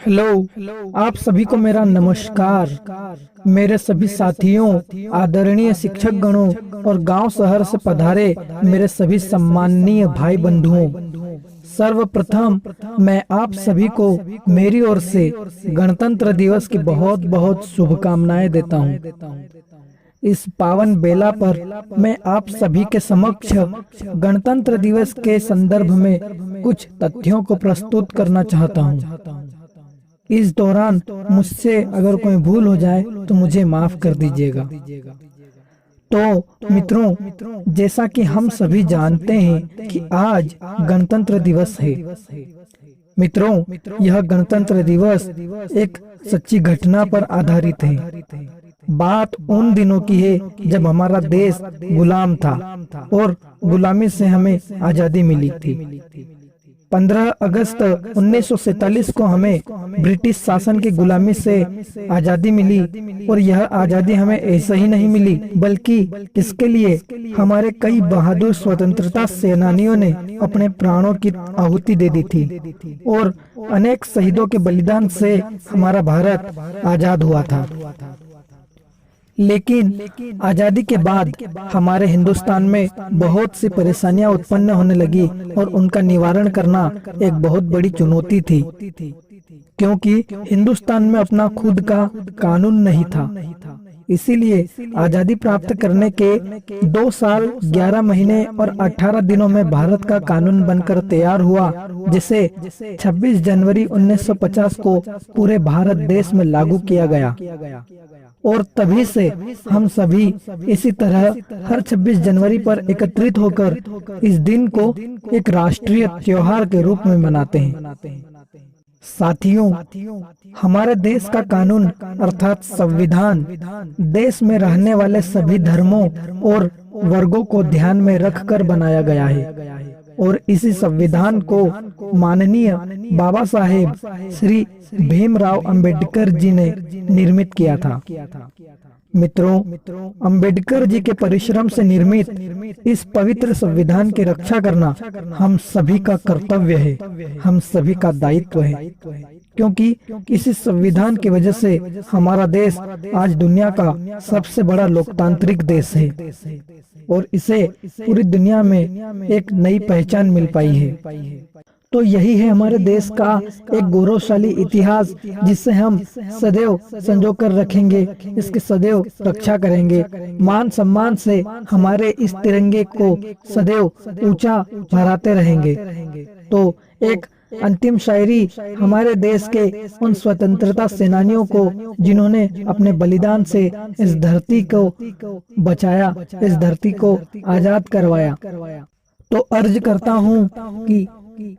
Hello, आप सभी को मेरा नमस्कार। मेरे सभी साथियों, आदरणीय शिक्षक गणों और गांव शहर से पधारे मेरे सभी सम्माननीय भाई बंधुओं, सर्वप्रथम मैं आप सभी को मेरी ओर से गणतंत्र दिवस की बहुत बहुत शुभकामनाएं देता हूं। इस पावन बेला पर मैं आप सभी के समक्ष गणतंत्र दिवस के संदर्भ में कुछ तथ्यों को प्रस्तुत करना चाहता हूं। इस दौरान मुझसे अगर कोई भूल हो जाए तो मुझे माफ कर दीजिएगा। तो मित्रों, जैसा कि हम सभी जानते हैं कि आज गणतंत्र दिवस है। मित्रों, यह गणतंत्र दिवस एक सच्ची घटना पर आधारित है। बात उन दिनों की है जब हमारा देश गुलाम था और गुलामी से हमें आजादी मिली थी। 15 अगस्त 1947 को हमें ब्रिटिश शासन की गुलामी से आजादी मिली और यह आजादी हमें ऐसे ही नहीं मिली, बल्कि इसके लिए हमारे कई बहादुर स्वतंत्रता सेनानियों ने अपने प्राणों की आहुति दे दी थी और अनेक शहीदों के बलिदान से हमारा भारत आजाद हुआ था। लेकिन आजादी के बाद हमारे हिंदुस्तान में बहुत सी परेशानियां उत्पन्न होने लगी और उनका निवारण करना एक बहुत बड़ी चुनौती थी, क्योंकि हिंदुस्तान में अपना खुद का कानून नहीं था। इसीलिए आजादी प्राप्त करने के 2 साल 11 महीने और 18 दिनों में भारत का कानून बनकर तैयार हुआ, जिसे 26 जनवरी 1950 को पूरे भारत देश में लागू किया गया। और तभी से हम सभी इसी तरह हर 26 जनवरी पर एकत्रित होकर इस दिन को एक राष्ट्रीय त्योहार के रूप में मनाते हैं। साथियों, हमारे देश का कानून अर्थात संविधान देश में रहने वाले सभी धर्मों और वर्गों को ध्यान में रखकर बनाया गया है और इसी संविधान को माननीय बाबा साहेब श्री भीमराव अंबेडकर जी ने निर्मित किया था। मित्रों, अंबेडकर जी के परिश्रम से निर्मित इस पवित्र संविधान की रक्षा करना हम सभी का कर्तव्य है, हम सभी का दायित्व है, क्योंकि इसी संविधान की वजह से हमारा देश आज दुनिया का सबसे बड़ा लोकतांत्रिक देश है और इसे पूरी दुनिया में एक नई पहचान मिल पाई है। तो यही है हमारे देश का एक गौरवशाली इतिहास, जिसे हम सदैव संजो कर रखेंगे, इसकी सदैव रक्षा करेंगे, मान सम्मान से हमारे इस तिरंगे को सदैव ऊंचा फहराते रहेंगे। तो एक अंतिम शायरी हमारे देश के उन स्वतंत्रता सेनानियों को, जिन्होंने अपने बलिदान से इस धरती को बचाया, इस धरती को आजाद करवाया। तो अर्ज करता हूँ कि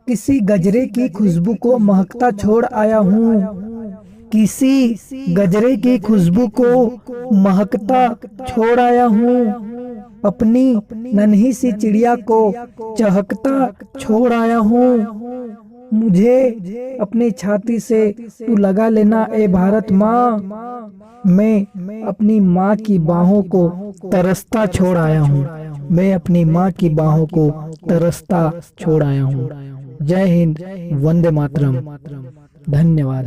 किसी गजरे की खुशबू को महकता छोड़ आया हूँ, किसी गजरे की खुशबू को महकता छोड़ आया हूँ, अपनी नन्ही सी चिड़िया को चहकता छोड़ आया हूँ। मुझे अपनी छाती से तू लगा लेना ए भारत माँ, मैं अपनी माँ की बाहों को तरसता छोड़ आया हूँ, मैं अपनी माँ की बाहों को तरसता छोड़ आया हूँ। जय हिंद, वंदे मातरम। धन्यवाद।